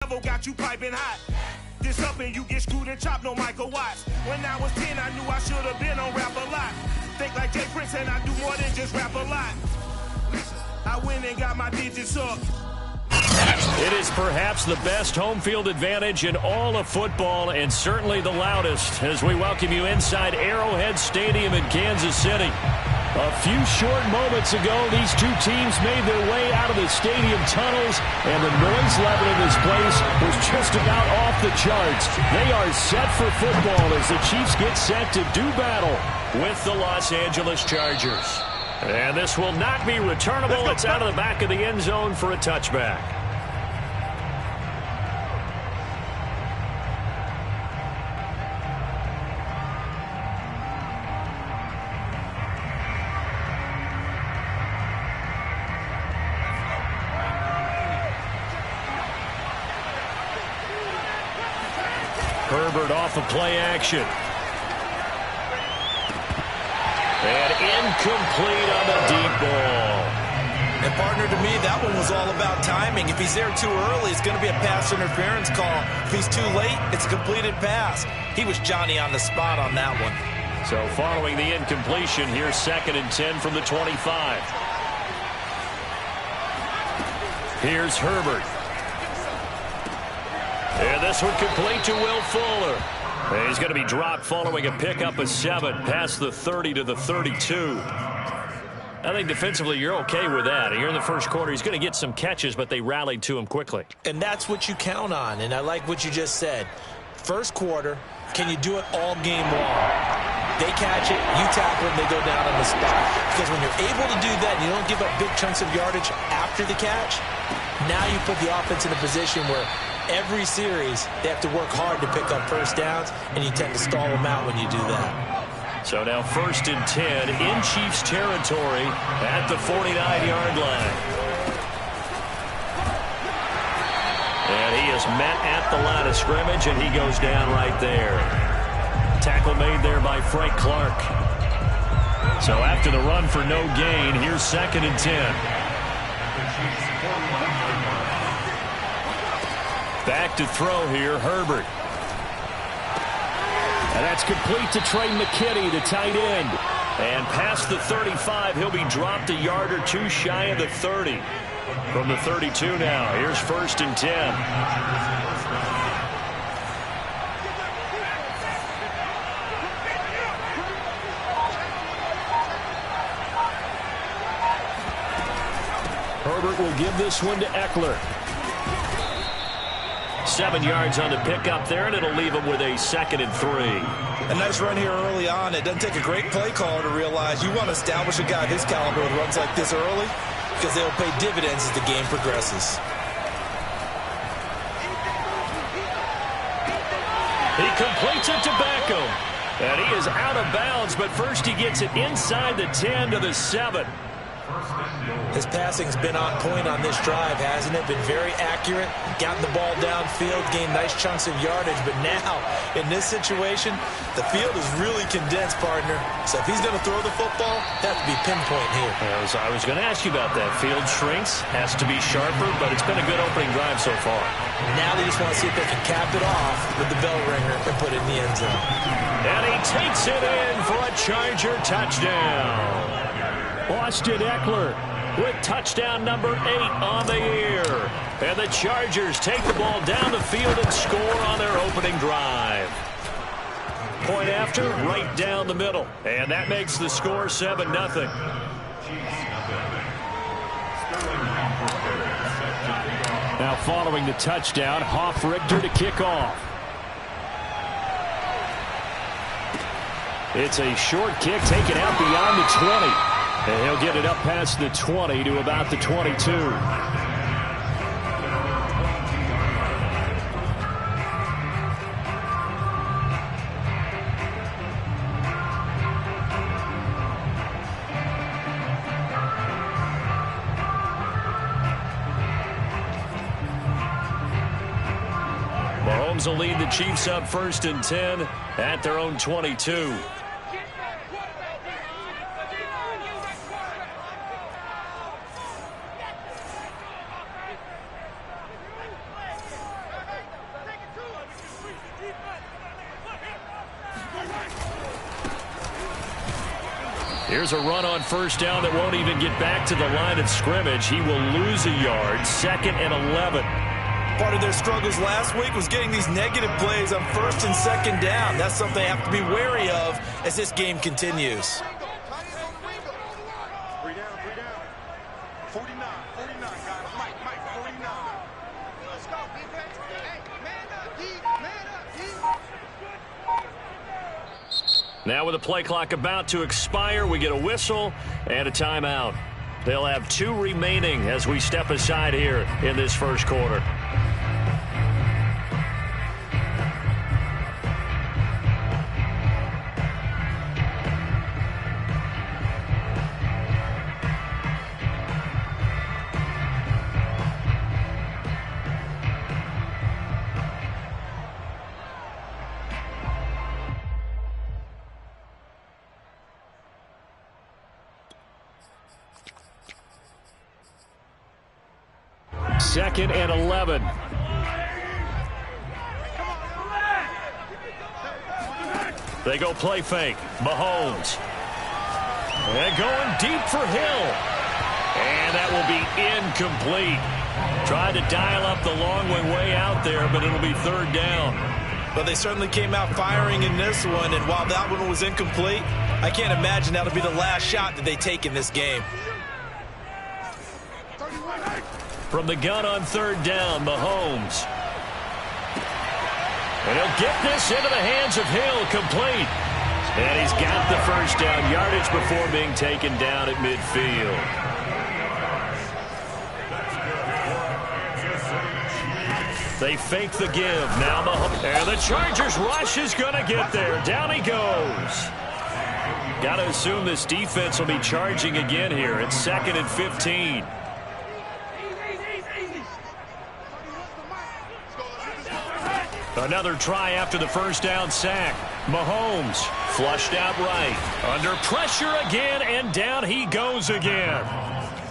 Got you piping hot. This up and you get screwed and chopped, no Michael Watts. When I was 10, I knew I should have been on Rap a Lot. Think like Jay Prince and I do more than just rap a lot. I went and got my digits up. It is perhaps the best home field advantage in all of football, and certainly the loudest, as we welcome you inside Arrowhead Stadium in Kansas City. A few short moments ago, these two teams made their way out of the stadium tunnels, and the noise level in this place was just about off the charts. They are set for football as the Chiefs get set to do battle with the Los Angeles Chargers. And this will not be returnable. It's out of the back of the end zone for a touchback. Herbert off of play action. And incomplete on the deep ball. And partner, to me, that one was all about timing. If he's there too early, it's going to be a pass interference call. If he's too late, it's a completed pass. He was Johnny on the spot on that one. So following the incompletion, here's 2nd and 10 from the 25. Here's Herbert. And this one complete to Will Fuller. And he's going to be dropped following a pickup of 7 past the 30 to the 32. I think defensively you're okay with that. You're in the first quarter. He's going to get some catches, but they rallied to him quickly. And that's what you count on. And I like what you just said. First quarter, can you do it all game long? They catch it, you tackle it, and they go down on the spot. Because when you're able to do that and you don't give up big chunks of yardage after the catch, now you put the offense in a position where every series they have to work hard to pick up first downs, and you tend to stall them out when you do that. So now 1st and 10 in Chiefs territory at the 49-yard line. And he is met at the line of scrimmage, and he goes down right there. Tackle made there by Frank Clark. So after the run for no gain, here's 2nd and 10. Back to throw here, Herbert. And that's complete to Trey McKinney, the tight end. And past the 35, he'll be dropped a yard or two shy of the 30. From the 32 now, here's 1st and 10. Herbert will give this one to Eckler. 7 yards on the pickup there, and it'll leave him with a 2nd and 3. A nice run here early on. It doesn't take a great play caller to realize you want to establish a guy of his caliber with runs like this early, because they'll pay dividends as the game progresses. He completes it to Beckham. And he is out of bounds, but first he gets it inside the 10 to the 7. His passing's been on point on this drive, hasn't it? Been very accurate, gotten the ball downfield, gained nice chunks of yardage. But now, in this situation, the field is really condensed, partner. So if he's going to throw the football, that has to be pinpoint here. I was going to ask you about that. Field shrinks, has to be sharper, but it's been a good opening drive so far. Now they just want to see if they can cap it off with the bell ringer and put it in the end zone. And he takes it in for a Charger touchdown. Austin Eckler with touchdown number 8 on the year. And the Chargers take the ball down the field and score on their opening drive. Point after, right down the middle. And that makes the score 7-0. Now following the touchdown, Hoff-Richter to kick off. It's a short kick taken out beyond the 20. And he'll get it up past the 20 to about the 22. Mahomes will lead the Chiefs up 1st and 10 at their own 22. Here's a run on first down that won't even get back to the line of scrimmage. He will lose a yard. 2nd and 11. Part of their struggles last week was getting these negative plays on 1st and 2nd down. That's something they have to be wary of as this game continues. 49, guys. Mike, 49. Let's go, defense. Hey, man up, D. Now with the play clock about to expire, we get a whistle and a timeout. They'll have 2 remaining as we step aside here in this first quarter. Second and 11. They go play fake. Mahomes. And going deep for Hill. And that will be incomplete. Tried to dial up the long way out there, but it'll be 3rd down. But they certainly came out firing in this one, and while that one was incomplete, I can't imagine that'll be the last shot that they take in this game. From the gun on 3rd down, Mahomes. And he'll get this into the hands of Hill, complete. And he's got the first down yardage before being taken down at midfield. They fake the give. Now Mahomes. And the Chargers rush is going to get there. Down he goes. Got to assume this defense will be charging again here. It's 2nd and 15. Another try after the first down sack. Mahomes flushed out right. Under pressure again, and down he goes again.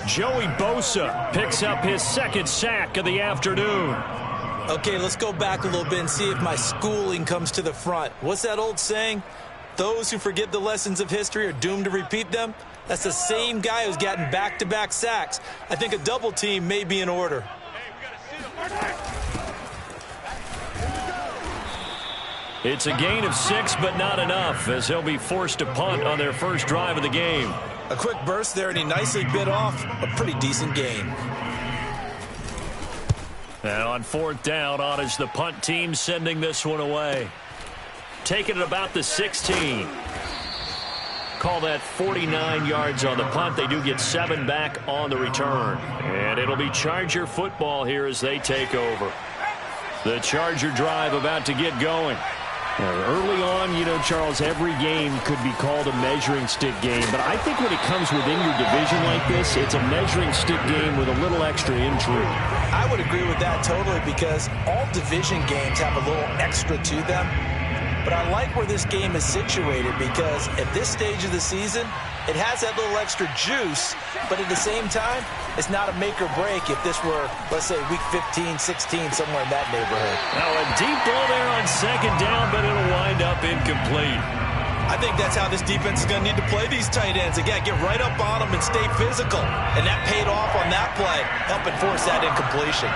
Joey Bosa picks up his 2nd sack of the afternoon. Okay, let's go back a little bit and see if my schooling comes to the front. What's that old saying? Those who forget the lessons of history are doomed to repeat them. That's the same guy who's gotten back-to-back sacks. I think a double team may be in order. It's a gain of 6, but not enough, as he'll be forced to punt on their first drive of the game. A quick burst there, and he nicely bit off a pretty decent gain. And on 4th down, on is the punt team sending this one away. Taking it about the 16. Call that 49 yards on the punt. They do get 7 back on the return. And it'll be Charger football here as they take over. The Charger drive about to get going. Early on, you know, Charles, every game could be called a measuring stick game. But I think when it comes within your division like this, it's a measuring stick game with a little extra intrigue. I would agree with that totally, because all division games have a little extra to them. But I like where this game is situated, because at this stage of the season, it has that little extra juice, but at the same time, it's not a make or break if this were, let's say, week 15, 16, somewhere in that neighborhood. Now a deep ball there on 2nd down, but it'll wind up incomplete. I think that's how this defense is going to need to play these tight ends. Again, get right up on them and stay physical. And that paid off on that play, helping force that incompletion.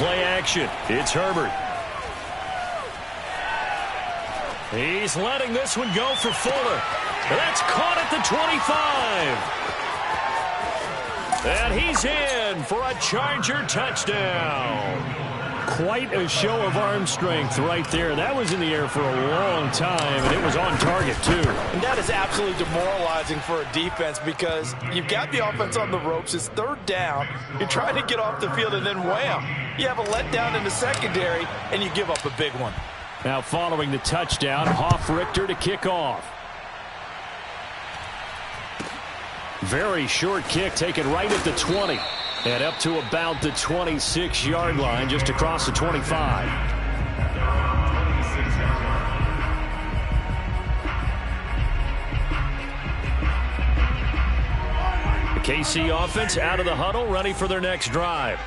Play action. It's Herbert. He's letting this one go for Fuller. That's caught at the 25. And he's in for a Charger touchdown. Quite a show of arm strength right there. That was in the air for a long time, and it was on target, too. And that is absolutely demoralizing for a defense, because you've got the offense on the ropes. It's 3rd down. You're trying to get off the field, and then wham, you have a letdown in the secondary, and you give up a big one. Now following the touchdown, Hoff-Richter to kick off. Very short kick taken right at the 20. And up to about the 26-yard line, just across the 25. The KC offense out of the huddle, ready for their next drive.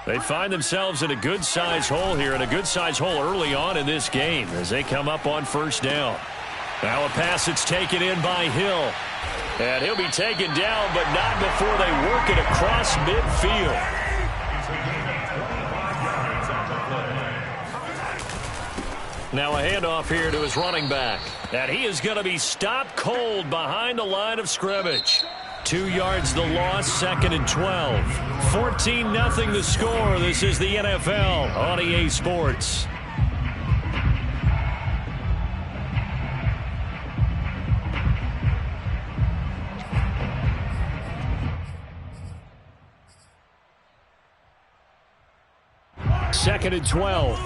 They find themselves in a good-sized hole here, and a good-sized hole early on in this game as they come up on first down. Now a pass that's taken in by Hill. And he'll be taken down, but not before they work it across midfield. Now a handoff here to his running back. And he is going to be stopped cold behind the line of scrimmage. 2 yards the loss, 2nd and 12. 14-0 the score. This is the NFL on EA Sports. Second and 12.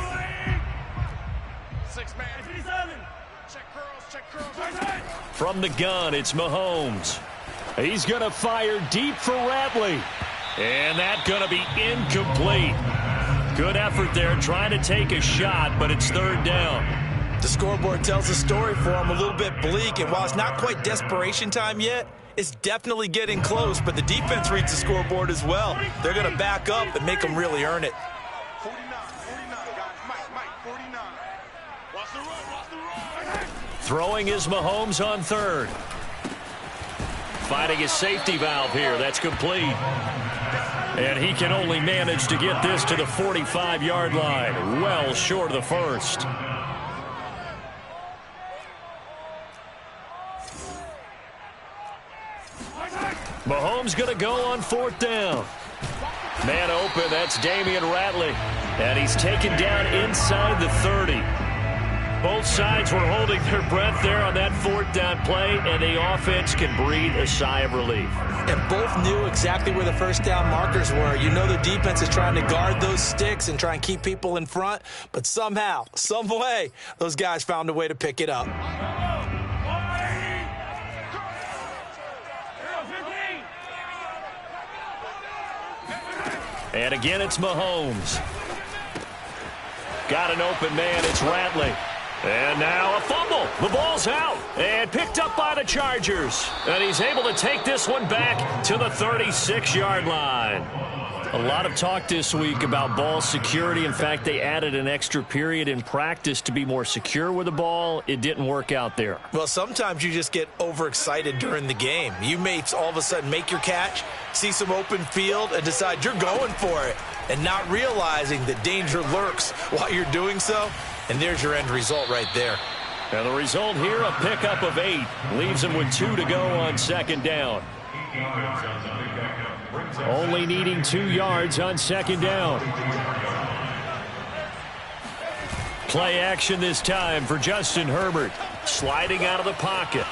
From the gun, it's Mahomes. He's going to fire deep for Ratley. And that's going to be incomplete. Good effort there trying to take a shot, but it's 3rd down. The scoreboard tells a story for him, a little bit bleak, and while it's not quite desperation time yet, it's definitely getting close, but the defense reads the scoreboard as well. They're going to back up and make them really earn it. 49, guys. Mike, 49. Watch the run. Throwing is Mahomes on 3rd. Finding his safety valve here. That's complete. And he can only manage to get this to the 45-yard line. Well short of the first. Mahomes going to go on 4th down. Man open, that's Damian Ratley. And he's taken down inside the 30. Both sides were holding their breath there on that 4th down play, and the offense can breathe a sigh of relief. And both knew exactly where the first down markers were. You know the defense is trying to guard those sticks and try and keep people in front, but somehow, some way, those guys found a way to pick it up. And again, it's Mahomes. Got an open man, it's Ratley. And now a fumble. The ball's out and picked up by the Chargers. And he's able to take this one back to the 36-yard line. A lot of talk this week about ball security. In fact, they added an extra period in practice to be more secure with the ball. It didn't work out there. Well, sometimes you just get overexcited during the game. You may all of a sudden make your catch, see some open field, and decide you're going for it, and not realizing that danger lurks while you're doing so. And there's your end result right there. And the result here, a pickup of 8. Leaves him with 2 to go on 2nd down. Only needing 2 yards on 2nd down. Play action this time for Justin Herbert. Sliding out of the pocket.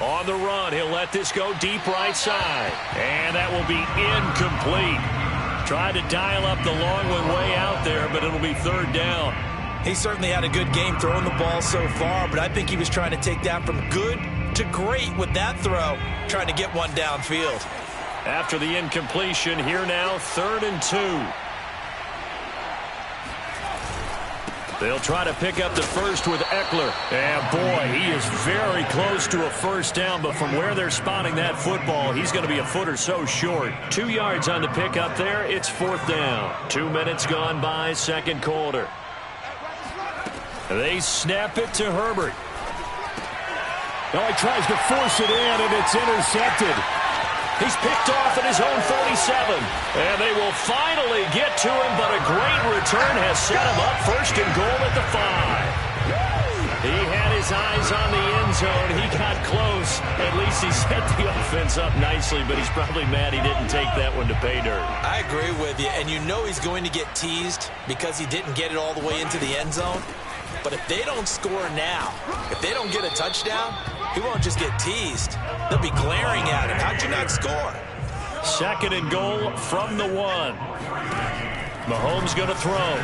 On the run, he'll let this go deep right side. And that will be incomplete. Tried to dial up the long one way out there, but it'll be 3rd down. He certainly had a good game throwing the ball so far, but I think he was trying to take that from good to great with that throw, trying to get one downfield. After the incompletion, here now, 3rd and 2. They'll try to pick up the first with Eckler. And boy, he is very close to a first down, but from where they're spotting that football, he's going to be a foot or so short. 2 yards on the pickup there. It's 4th down. 2 minutes gone by, 2nd quarter. They snap it to Herbert. Now he tries to force it in, and it's intercepted. He's picked off at his own 37. And they will finally get to him, but a great return has set him up 1st and goal at the 5. He had his eyes on the end zone. He got close. At least he set the offense up nicely, but he's probably mad he didn't take that one to pay dirt. I agree with you, and you know he's going to get teased because he didn't get it all the way into the end zone. But if they don't score now, if they don't get a touchdown, he won't just get teased. They'll be glaring at him. How'd you not score? 2nd and goal from the 1. Mahomes going to throw.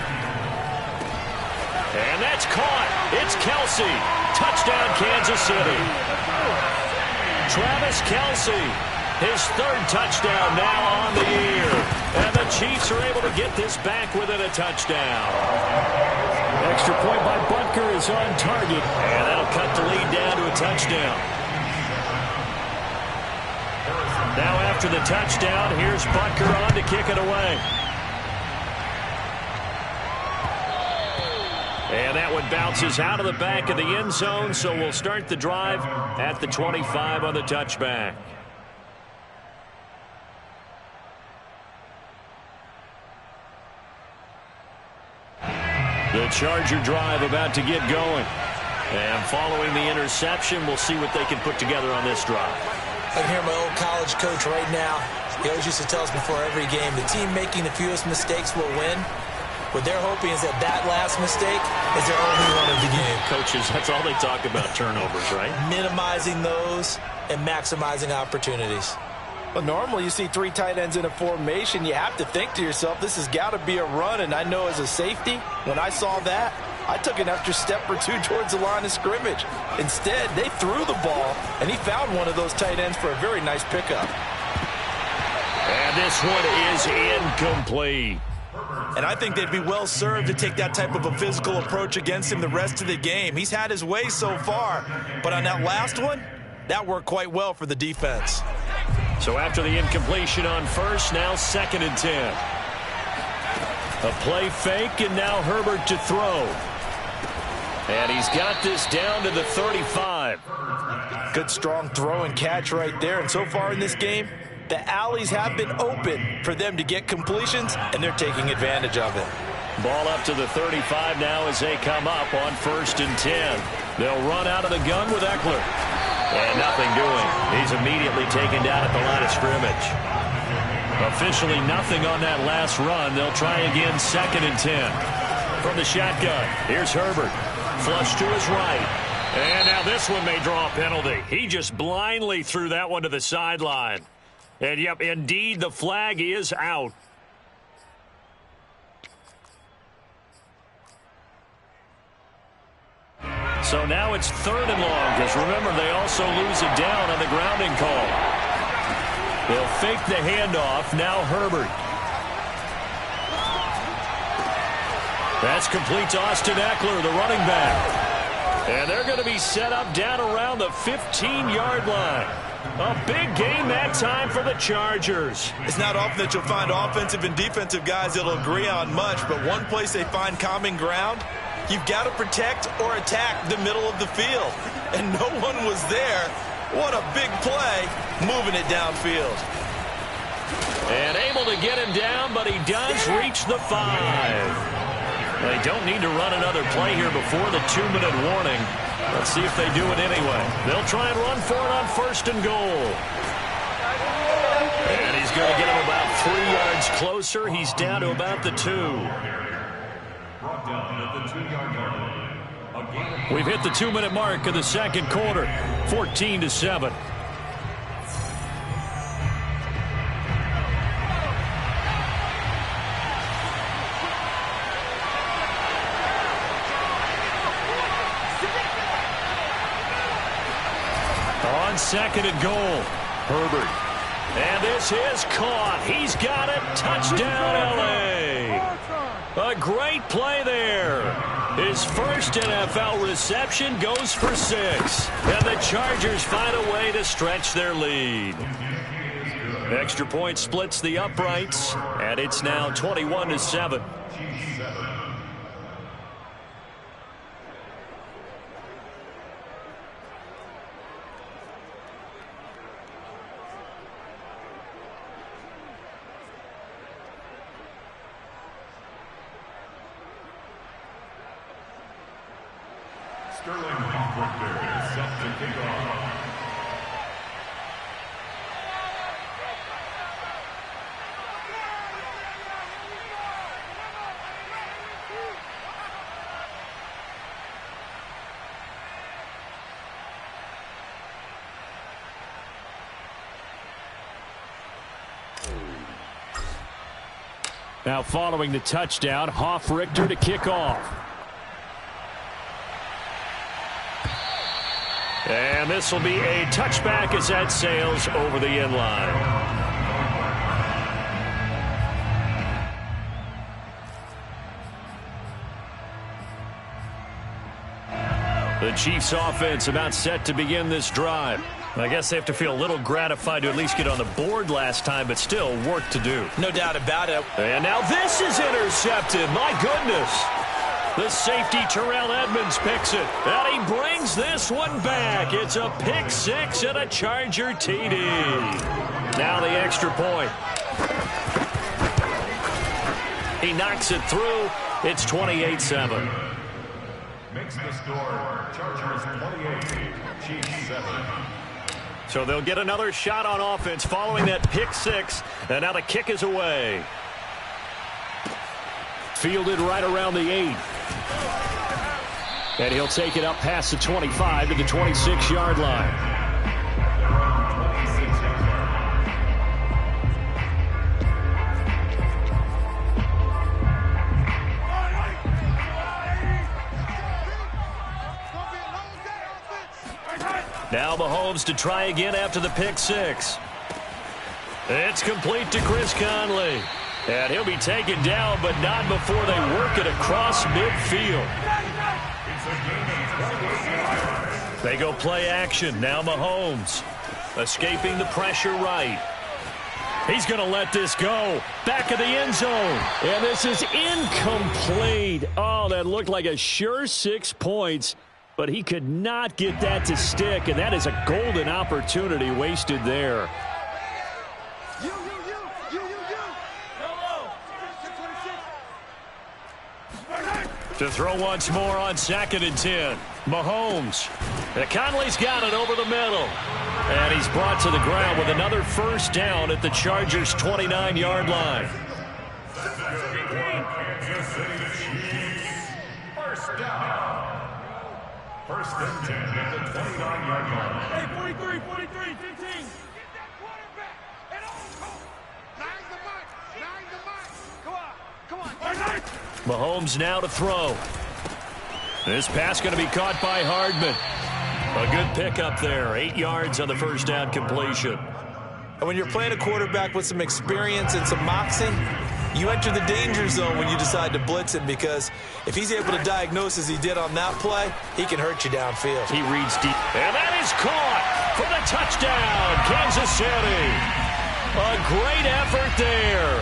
And that's caught. It's Kelsey. Touchdown, Kansas City. Travis Kelsey, his 3rd touchdown now on the year. And the Chiefs are able to get this back within a touchdown. Extra point by Butker is on target. And that'll cut the lead down to a touchdown. Now after the touchdown, here's Butker on to kick it away. And that one bounces out of the back of the end zone, so we'll start the drive at the 25 on the touchback. The Charger drive about to get going. And following the interception, we'll see what they can put together on this drive. I can hear my old college coach right now. He always used to tell us before every game, the team making the fewest mistakes will win. What they're hoping is that that last mistake is their only run of the game. Coaches, that's all they talk about, turnovers, right? Minimizing those and maximizing opportunities. Well, normally you see 3 tight ends in a formation. You have to think to yourself, this has got to be a run. And I know as a safety, when I saw that, I took an extra step or 2 towards the line of scrimmage. Instead, they threw the ball, and he found one of those tight ends for a very nice pickup. And this one is incomplete. And I think they'd be well served to take that type of a physical approach against him the rest of the game. He's had his way so far, but on that last one, that worked quite well for the defense. So after the incompletion on first, now 2nd and 10. A play fake, and now Herbert to throw. And he's got this down to the 35. Good, strong throw and catch right there. And so far in this game, the alleys have been open for them to get completions, and they're taking advantage of it. Ball up to the 35 now as they come up on 1st and 10. They'll run out of the gun with Eckler. And nothing doing. He's immediately taken down at the line of scrimmage. Officially nothing on that last run. They'll try again 2nd and 10. From the shotgun, here's Herbert. Flush to his right. And now this one may draw a penalty. He just blindly threw that one to the sideline. And, yep, indeed, the flag is out. So now it's 3rd and long, because remember, they also lose it down on the grounding call. They'll fake the handoff. Now Herbert. That's complete to Austin Eckler, the running back. And they're going to be set up down around the 15-yard line. A big game that time for the Chargers. It's not often that you'll find offensive and defensive guys that'll agree on much, but one place they find common ground, you've got to protect or attack the middle of the field. And no one was there. What a big play, moving it downfield. And able to get him down, but he does reach the 5. They don't need to run another play here before the 2-minute warning. Let's see if they do it anyway. They'll try and run for it on 1st and goal. And he's going to get him about 3 yards closer. He's down to about the 2. We've hit the 2-minute mark of the 2nd quarter, 14-7. On 2nd and goal, Herbert. And this is caught. He's got it. Touchdown, L.A. A great play there. His first NFL reception goes for 6. And the Chargers find a way to stretch their lead. Extra point splits the uprights, and it's now 21-7. Sterling Hoffrichter is set to kick off. Now following the touchdown, Hoffrichter to kick off. And this will be a touchback as that sails over the end line. The Chiefs offense about set to begin this drive. I guess they have to feel a little gratified to at least get on the board last time, but still work to do. No doubt about it. And now this is intercepted. My goodness. The safety, Terrell Edmonds, picks it. And he brings this one back. It's a pick six and a Charger TD. Now the extra point. He knocks it through. It's 28-7. Makes the score Chargers 28, Chiefs 7. So they'll get another shot on offense following that pick six. And now the kick is away. Fielded right around the 8. And he'll take it up past the 25 to the 26-yard line. Now Mahomes to try again after the pick six. It's complete to Chris Conley. And he'll be taken down, but not before they work it across midfield. They go play action. Now Mahomes escaping the pressure right. He's going to let this go. Back of the end zone. And this is incomplete. Oh, that looked like a sure 6 points. But he could not get that to stick, and that is a golden opportunity wasted there. To throw once more on 2nd and 10. Mahomes. And Conley's got it over the middle. And he's brought to the ground with another first down at the Chargers' 29-yard line. First down. First and 10 at the 29-yard line. Hey, 43, 15. Get that quarterback at all costs. Nine the mark. Come on. Mahomes now to throw. This pass going to be caught by Hardman. A good pickup there. 8 yards on the first down completion. And when you're playing a quarterback with some experience and some moxie, you enter the danger zone when you decide to blitz him, because if he's able to diagnose as he did on that play, he can hurt you downfield. He reads deep. And that is caught for the touchdown, Kansas City. A great effort there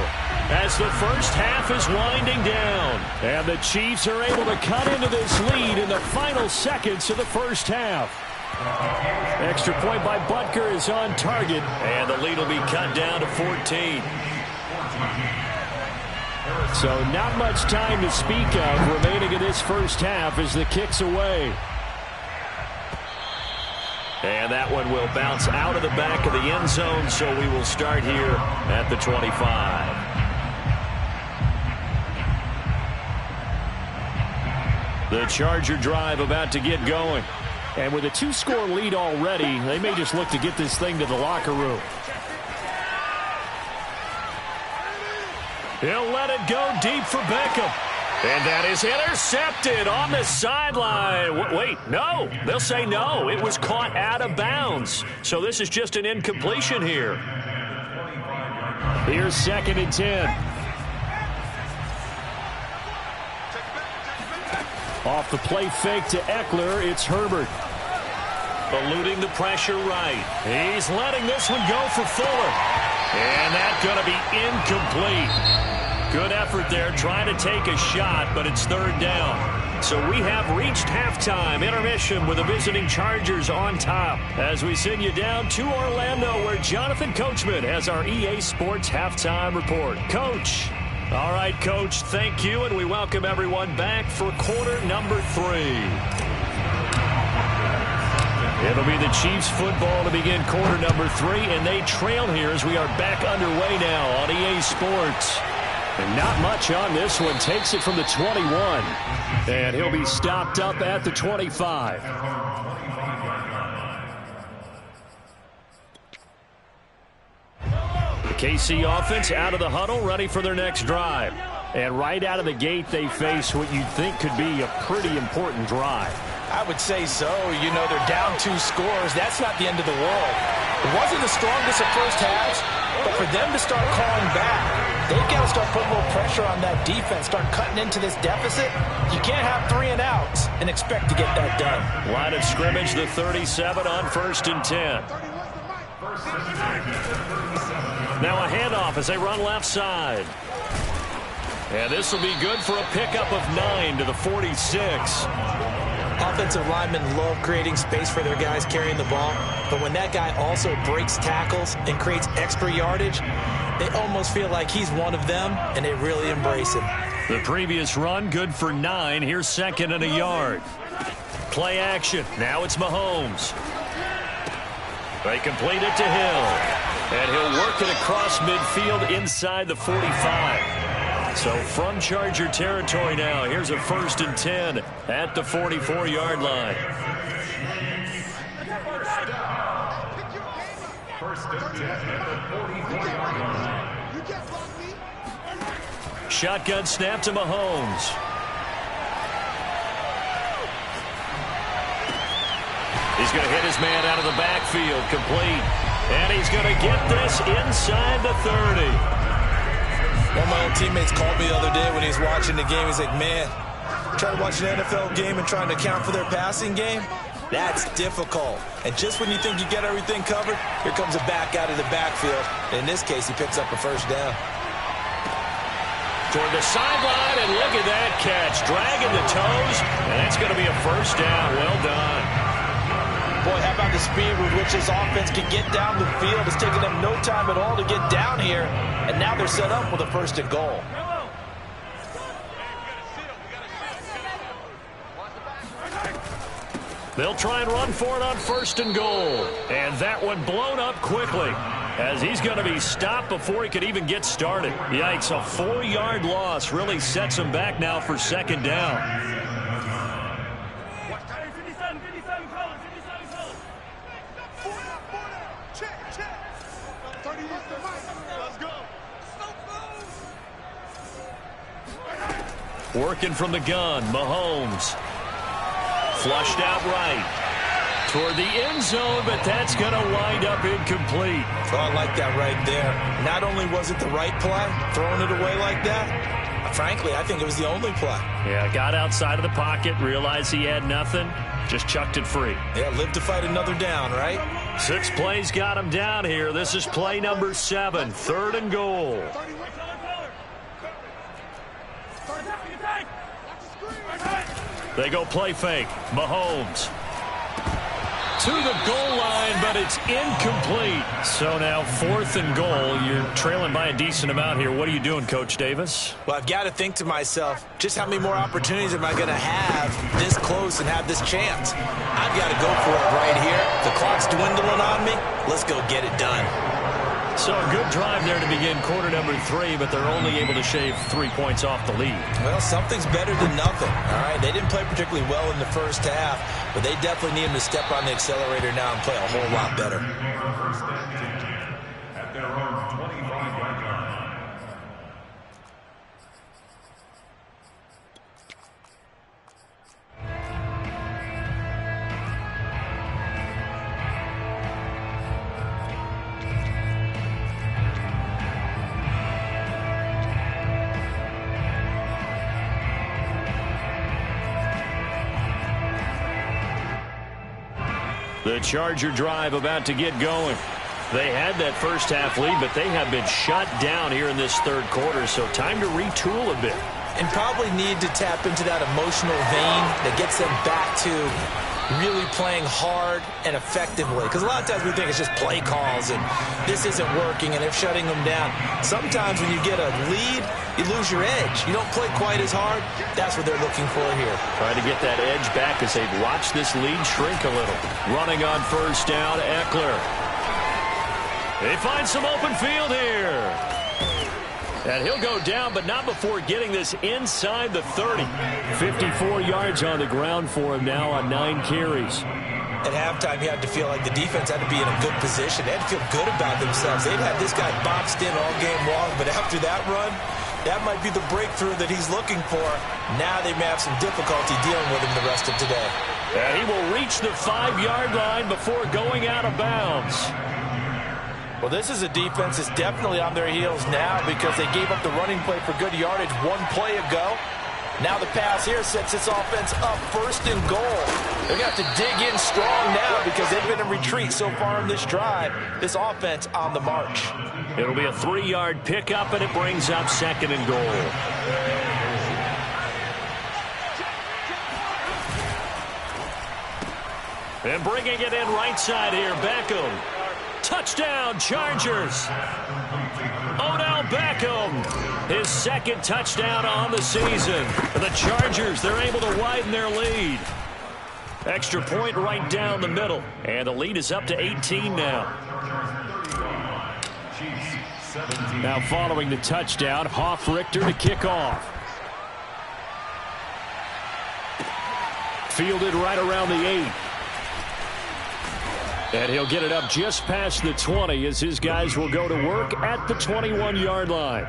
as the first half is winding down. And the Chiefs are able to cut into this lead in the final seconds of the first half. Extra point by Butker is on target, and the lead will be cut down to 14. So not much time to speak of remaining in this first half as the kick's away. And that one will bounce out of the back of the end zone, so we will start here at the 25. The Charger drive about to get going. And with a 2-score lead already, they may just look to get this thing to the locker room. He'll let it go deep for Beckham. And that is intercepted on the sideline. Wait, no. They'll say no. It was caught out of bounds. So this is just an incompletion here. Here's 2nd and 10. Off the play fake to Eckler, it's Herbert. Eluding the pressure right. He's letting this one go for Fuller. And that's going to be incomplete. Good effort there, trying to take a shot, but it's 3rd down. So we have reached halftime, intermission with the visiting Chargers on top. As we send you down to Orlando, where Jonathan Coachman has our EA Sports halftime report. Coach. All right, Coach, thank you, and we welcome everyone back for quarter number 3. It'll be the Chiefs football to begin quarter number 3, and they trail here as we are back underway now on EA Sports. And not much on this one. Takes it from the 21. And he'll be stopped up at the 25. The KC offense out of the huddle, ready for their next drive. And right out of the gate, they face what you'd think could be a pretty important drive. I would say so. You know, they're down 2 scores. That's not the end of the world. It wasn't the strongest of first halves, but for them to start calling back, they've got to start putting a little pressure on that defense, start cutting into this deficit. You can't have 3 and outs and expect to get that done. Line of scrimmage, the 37 on 1st and 10. Now a handoff as they run left side. And this will be good for a pickup of 9 to the 46. Offensive linemen love creating space for their guys carrying the ball, but when that guy also breaks tackles and creates extra yardage, they almost feel like he's one of them, and they really embrace him. The previous run, good for 9. Here's 2nd and a yard. Play action. Now it's Mahomes. They complete it to Hill. And he'll work it across midfield inside the 45. So from Charger territory now, here's a 1st and 10 at the 44-yard line. 1st and 10 at the 44-yard line. Shotgun snap to Mahomes. He's going to hit his man out of the backfield, complete. And he's going to get this inside the 30. One of my old teammates called me the other day when he was watching the game. He's like, man, trying to watch an NFL game and trying to account for their passing game? That's difficult. And just when you think you get everything covered, here comes a back out of the backfield. And in this case, he picks up a 1st down. Toward the sideline, and look at that catch. Dragging the toes, and that's going to be a 1st down. Well done. Boy, how about the speed with which this offense can get down the field? It's taken them no time at all to get down here, and now they're set up with a 1st and goal. They'll try and run for it on 1st and goal. And that one blown up quickly, as he's going to be stopped before he could even get started. Yikes, a 4-yard loss really sets him back now for 2nd down. Working from the gun, Mahomes. Flushed out right. Toward the end zone, but that's going to wind up incomplete. Oh, I like that right there. Not only was it the right play, throwing it away like that, frankly, I think it was the only play. Yeah, got outside of the pocket, realized he had nothing, just chucked it free. Yeah, live to fight another down, right? 6 plays got him down here. This is play number 7, 3rd and goal. They go play fake. Mahomes to the goal line, but it's incomplete. So now 4th and goal. You're trailing by a decent amount here. What are you doing, Coach Davis? Well, I've got to think to myself, just how many more opportunities am I going to have this close and have this chance? I've got to go for it right here. The clock's dwindling on me. Let's go get it done. So a good drive there to begin quarter number 3, but they're only able to shave 3 points off the lead. Well, something's better than nothing, all right? They didn't play particularly well in the 1st half, but they definitely need him to step on the accelerator now and play a whole lot better. 1st and 10 at their own 25-yard line. The Charger drive about to get going. They had that 1st half lead, but they have been shut down here in this 3rd quarter, so time to retool a bit. And probably need to tap into that emotional vein that gets them back to really playing hard and effectively. Because a lot of times we think it's just play calls and this isn't working and they're shutting them down. Sometimes when you get a lead, you lose your edge. You don't play quite as hard. That's what they're looking for here. Trying to get that edge back as they've watched this lead shrink a little. Running on 1st down, Eckler. They find some open field here. And he'll go down, but not before getting this inside the 30. 54 yards on the ground for him now on 9 carries. At halftime, you had to feel like the defense had to be in a good position. They had to feel good about themselves. They'd had this guy boxed in all game long, but after that run, that might be the breakthrough that he's looking for. Now they may have some difficulty dealing with him the rest of today. And he will reach the 5-yard line before going out of bounds. Well, this is a defense that's definitely on their heels now because they gave up the running play for good yardage 1 play ago. Now the pass here sets this offense up 1st and goal. They're going to have to dig in strong now because they've been in retreat so far in this drive. This offense on the march. It'll be a 3-yard pickup, and it brings up 2nd and goal. And bringing it in right side here, Beckham. Touchdown, Chargers. Odell Beckham, his 2nd touchdown on the season. The Chargers, they're able to widen their lead. Extra point right down the middle. And the lead is up to 18 now. Now following the touchdown, Hoff-Richter to kick off. Fielded right around the 8. And he'll get it up just past the 20 as his guys will go to work at the 21-yard line.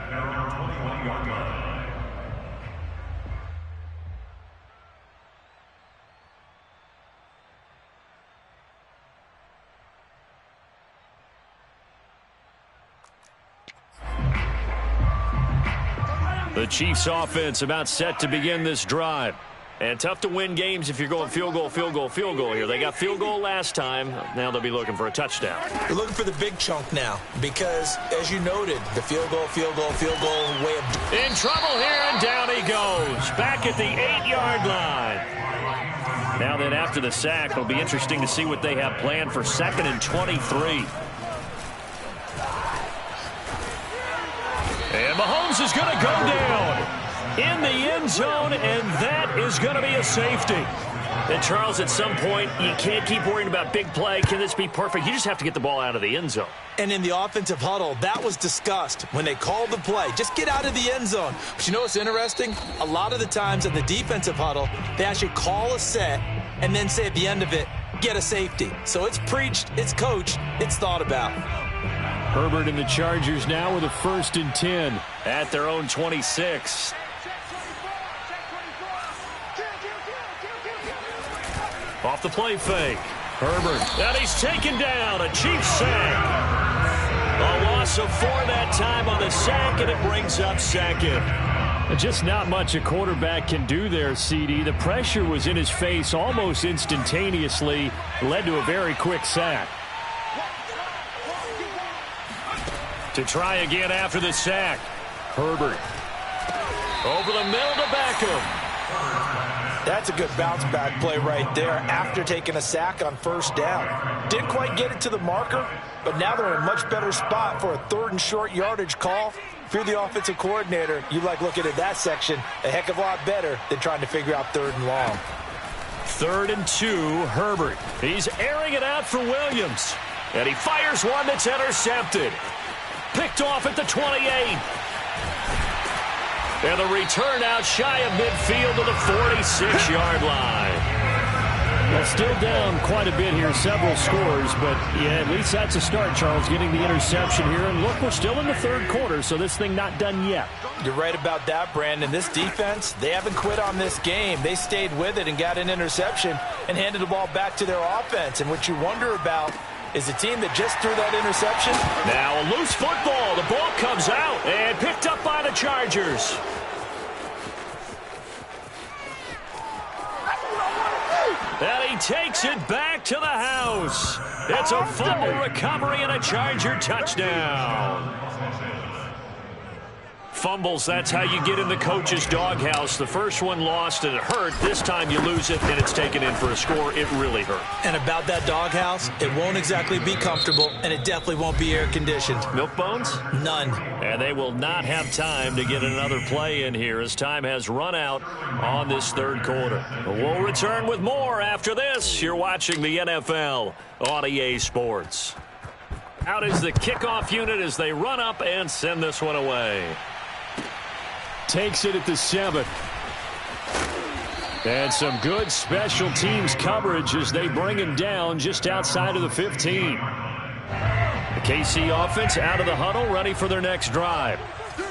The Chiefs offense about set to begin this drive. And tough to win games if you're going field goal, field goal, field goal here. They got field goal last time. Now they'll be looking for a touchdown. They're looking for the big chunk now because, as you noted, the field goal way of... In trouble here, and down he goes. Back at the 8-yard line. Now then, after the sack, it'll be interesting to see what they have planned for 2nd and 23. And Mahomes is going to go down in the end zone, and that is going to be a safety. And Charles, at some point, you can't keep worrying about big play. Can this be perfect? You just have to get the ball out of the end zone. And in the offensive huddle, that was discussed when they called the play. Just get out of the end zone. But you know what's interesting? A lot of the times in the defensive huddle, they actually call a set and then say at the end of it, get a safety. So it's preached, it's coached, it's thought about. Herbert and the Chargers now with a 1st and 10 at their own 26. Off the play fake. Herbert. And he's taken down. A Chiefs sack. A loss of 4 that time on the sack, and it brings up 2nd. Just not much a quarterback can do there, CD. The pressure was in his face almost instantaneously. Led to a very quick sack. To try again after the sack. Herbert. Over the middle to Beckham. That's a good bounce-back play right there after taking a sack on 1st down. Didn't quite get it to the marker, but now they're in a much better spot for a 3rd and short yardage call. If you're the offensive coordinator, you like looking at that section a heck of a lot better than trying to figure out 3rd and long. 3rd and 2, Herbert. He's airing it out for Williams. And he fires one that's intercepted. Picked off at the 28. And the return out shy of midfield to the 46-yard line. Well, still down quite a bit here, several scores, but yeah, at least that's a start, Charles, getting the interception here. And look, we're still in the 3rd quarter, so this thing not done yet. You're right about that, Brandon. This defense, they haven't quit on this game. They stayed with it and got an interception and handed the ball back to their offense. And what you wonder about is the team that just threw that interception. Now a loose football. The ball comes out and picked up by the Chargers. And he takes it back to the house. It's a fumble recovery and a Charger touchdown. Fumbles, that's how you get in the coach's doghouse. The first one lost and it hurt. This time you lose it and it's taken in for a score. It really hurt. And about that doghouse, it won't exactly be comfortable, and it definitely won't be air-conditioned. Milk bones? None. And they will not have time to get another play in here as time has run out on this 3rd quarter. We'll return with more after this. You're watching the NFL on EA Sports. Out is the kickoff unit as they run up and send this one away. Takes it at the 7. And some good special teams coverage as they bring him down just outside of the 15. The KC offense out of the huddle, ready for their next drive.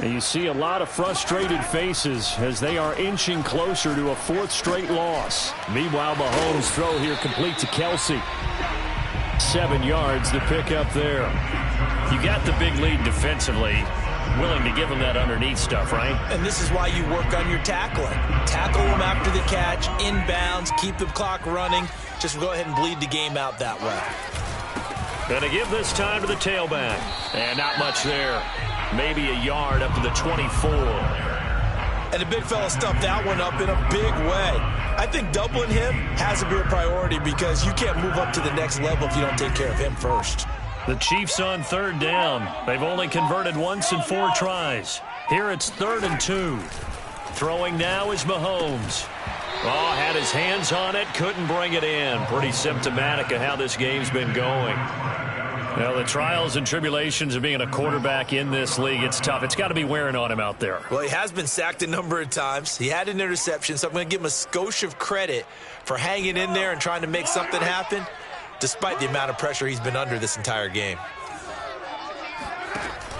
And you see a lot of frustrated faces as they are inching closer to a 4th straight loss. Meanwhile, Mahomes' throw here complete to Kelsey. 7 yards, the pick up there. You got the big lead defensively. willing to give him that underneath stuff, right? And this is why you work on your tackling. Tackle them after the catch, inbounds, keep the clock running. Just go ahead and bleed the game out that way. Going to give this time to the tailback. And not much there. Maybe a yard up to the 24. And the big fella stuffed that one up in a big way. I think doubling him has to be a priority because you can't move up to the next level if you don't take care of him first. The Chiefs on third down. They've only converted once in 4 tries. Here it's 3rd and 2. Throwing now is Mahomes. Oh, had his hands on it, couldn't bring it in. Pretty symptomatic of how this game's been going. Now, the trials and tribulations of being a quarterback in this league, it's tough. It's got to be wearing on him out there. Well, he has been sacked a number of times. He had an interception, so I'm going to give him a skosh of credit for hanging in there and trying to make something happen, despite the amount of pressure he's been under this entire game.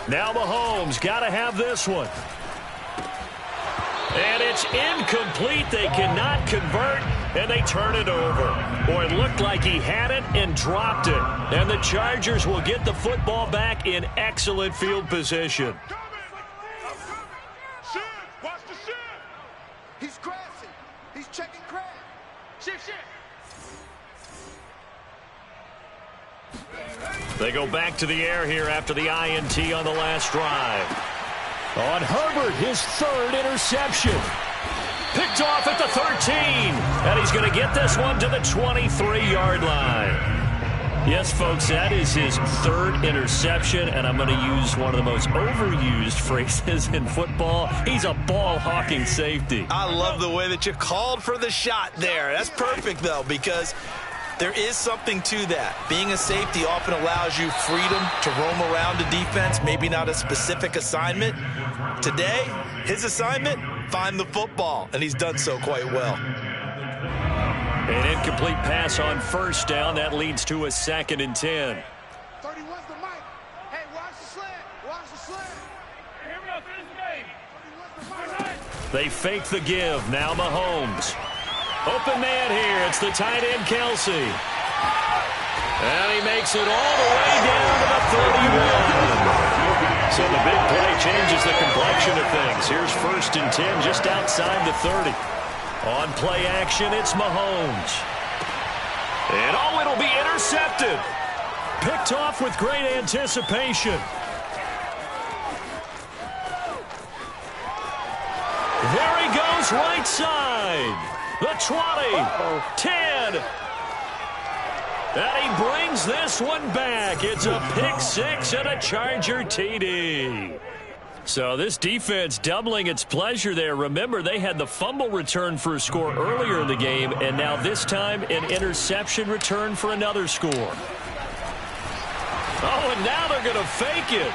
Now Mahomes got to have this one. And it's incomplete. They cannot convert, and they turn it over. Boy, it looked like he had it and dropped it. And the Chargers will get the football back in excellent field position. Shit, watch the shit. He's crashing. He's checking crash. Shit. They go back to the air here after the INT on the last drive. On Herbert, his 3rd interception. Picked off at the 13. And he's going to get this one to the 23-yard line. Yes, folks, that is his 3rd interception, and I'm going to use one of the most overused phrases in football. He's a ball-hawking safety. I love the way that you called for the shot there. That's perfect, though, because there is something to that. Being a safety often allows you freedom to roam around the defense, maybe not a specific assignment. Today, his assignment, find the football, and he's done so quite well. An incomplete pass on 1st down. That leads to a 2nd and 10. 31's the mic. Hey, watch the slant. Watch the slant. Here we go, finish the game. 31's the mic. They fake the give. Now Mahomes. Open man here. It's the tight end, Kelsey. And he makes it all the way down to the 31. So the big play changes the complexion of things. Here's 1st and 10 just outside the 30. On play action, it's Mahomes. And oh, it'll be intercepted. Picked off with great anticipation. There he goes, right side. The 20, 10. And he brings this one back. It's a pick 6 and a Charger TD. So this defense doubling its pleasure there. Remember, they had the fumble return for a score earlier in the game, and now this time an interception return for another score. Oh, and now they're going to fake it.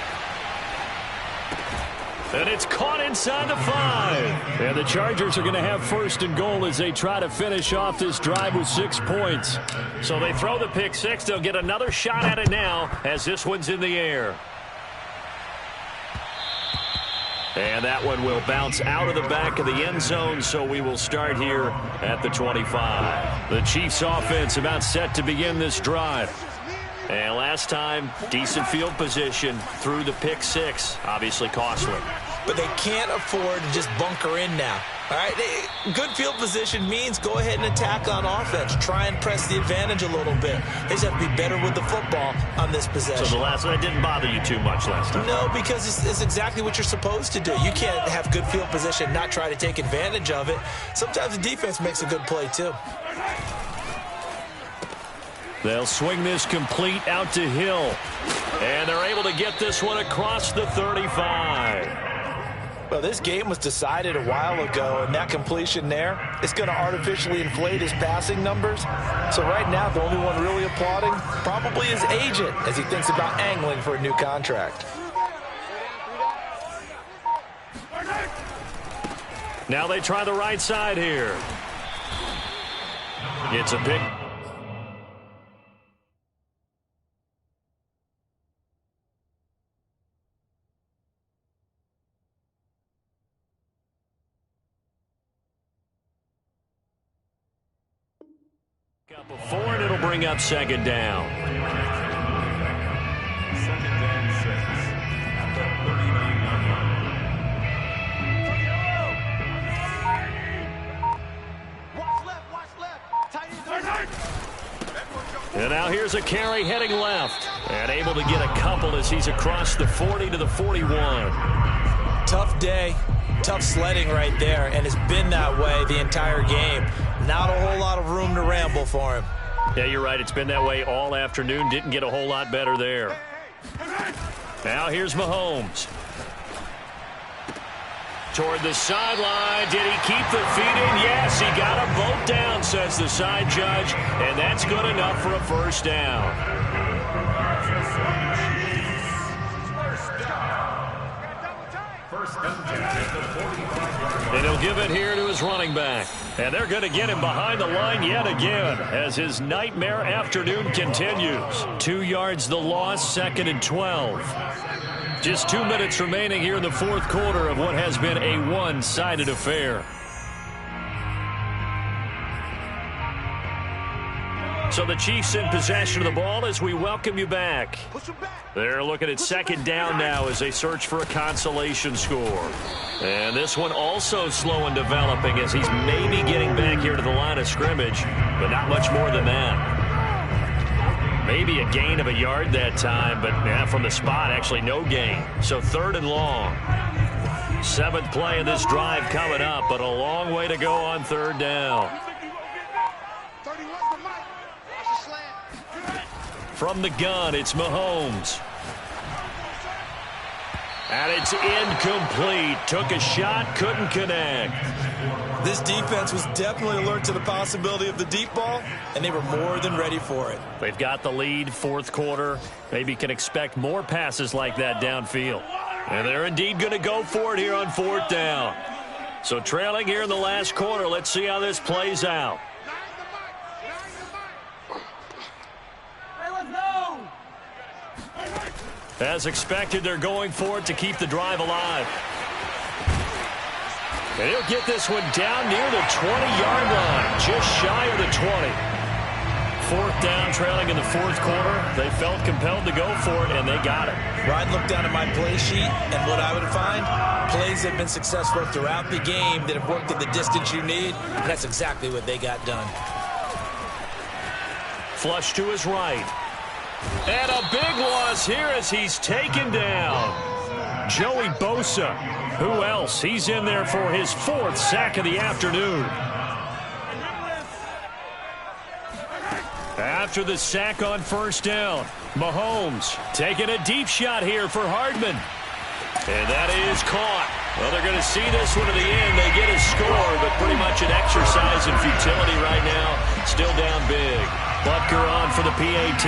And it's caught inside the 5. And the Chargers are going to have 1st and goal as they try to finish off this drive with 6 points. So they throw the pick 6. They'll get another shot at it now as this one's in the air. And that one will bounce out of the back of the end zone, so we will start here at the 25. The Chiefs offense about set to begin this drive. And last time, decent field position through the pick 6. Obviously costly. But they can't afford to just bunker in now. All right, good field position means go ahead and attack on offense. Try and press the advantage a little bit. They just have to be better with the football on this possession. So the last one didn't bother you too much last time? No, because it's exactly what you're supposed to do. You can't have good field position, not try to take advantage of it. Sometimes the defense makes a good play, too. They'll swing this complete out to Hill. And they're able to get this one across the 35. Well, this game was decided a while ago, and that completion there is going to artificially inflate his passing numbers. So right now, the only one really applauding probably his agent as he thinks about angling for a new contract. Now they try the right side here. It's a pick. Up a 4, and it'll bring up 2nd down. 2nd and 6 at the 39-yard line. now here's a carry heading left. And able to get a couple as he's across the 40 to the 41. Tough day, tough sledding right there, and it's been that way the entire game. Not a whole lot of room to ramble for him. Yeah, you're right. It's been that way all afternoon. Didn't get a whole lot better there. Now here's Mahomes. Toward the sideline. Did he keep the feet in? Yes, he got them both down, says the side judge. And that's good enough for a first down. And he'll give it here to his running back. And they're going to get him behind the line yet again as his nightmare afternoon continues. 2 yards the loss, 2nd and 12. Just 2 minutes remaining here in the fourth quarter of what has been a one-sided affair. So the Chiefs in possession of the ball as we welcome you back. They're looking at 2nd down now as they search for a consolation score. And this one also slow and developing as he's maybe getting back here to the line of scrimmage, but not much more than that. Maybe a gain of a yard that time, but from the spot, actually no gain. So 3rd and long. 7th play of this drive coming up, but a long way to go on 3rd down. From the gun, it's Mahomes. And it's incomplete. Took a shot, couldn't connect. This defense was definitely alert to the possibility of the deep ball, and they were more than ready for it. They've got the lead, fourth quarter. Maybe can expect more passes like that downfield. And they're indeed going to go for it here on 4th down. So trailing here in the last quarter, let's see how this plays out. As expected, they're going for it to keep the drive alive. And he'll get this one down near the 20-yard line, just shy of the 20. 4th down, trailing in the fourth quarter. They felt compelled to go for it, and they got it. Ryan looked down at my play sheet, and what I would find, plays have been successful throughout the game that have worked at the distance you need, and that's exactly what they got done. Flush to his right. And a big loss here as he's taken down. Joey Bosa. Who else? He's in there for his 4th sack of the afternoon. After the sack on 1st down, Mahomes taking a deep shot here for Hardman. And that is caught. Well, they're going to see this one to the end. They get a score, but pretty much an exercise in futility right now. Still down big. Butker on for the PAT.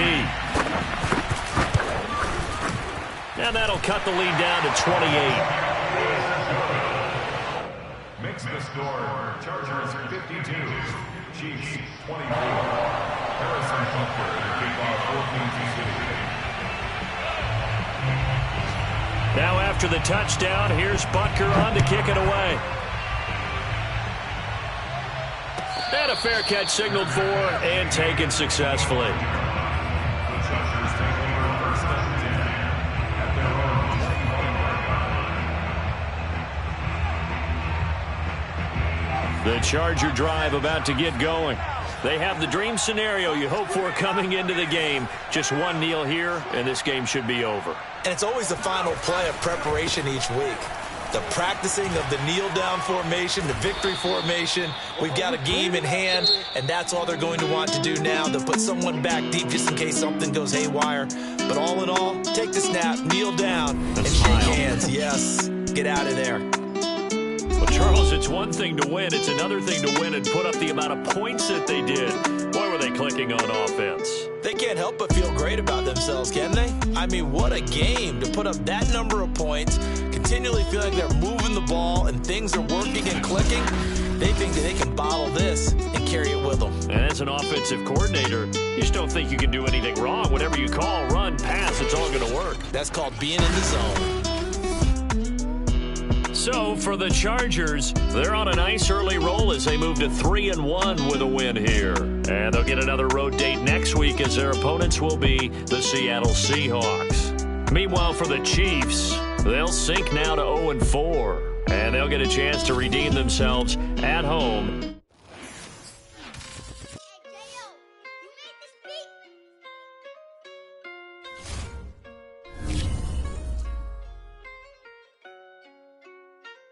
And that'll cut the lead down to 28. Makes the score. Chargers 52. Chiefs 24. Harrison Butker to kick off 14-2. Now after the touchdown, here's Butker on to kick it away. And a fair catch signaled for and taken successfully. The Charger drive about to get going. They have the dream scenario you hope for coming into the game. Just one kneel here, and this game should be over. And it's always the final play of preparation each week. The practicing of the kneel-down formation, the victory formation. We've got a game in hand, and that's all they're going to want to do now. They'll put someone back deep just in case something goes haywire. But all in all, take the snap, kneel down, and shake hands. Yes, get out of there. Well, Charles, it's one thing to win. It's another thing to win and put up the amount of points that they did. Boy, were they clicking on offense. They can't help but feel great about themselves, can they? I mean, what a game to put up that number of points, continually feeling they're moving the ball and things are working and clicking. They think that they can bottle this and carry it with them. And as an offensive coordinator, you just don't think you can do anything wrong. Whatever you call, run, pass, it's all going to work. That's called being in the zone. So for the Chargers, they're on a nice early roll as they move to 3-1 with a win here. And they'll get another road date next week as their opponents will be the Seattle Seahawks. Meanwhile, for the Chiefs, they'll sink now to 0-4. And they'll get a chance to redeem themselves at home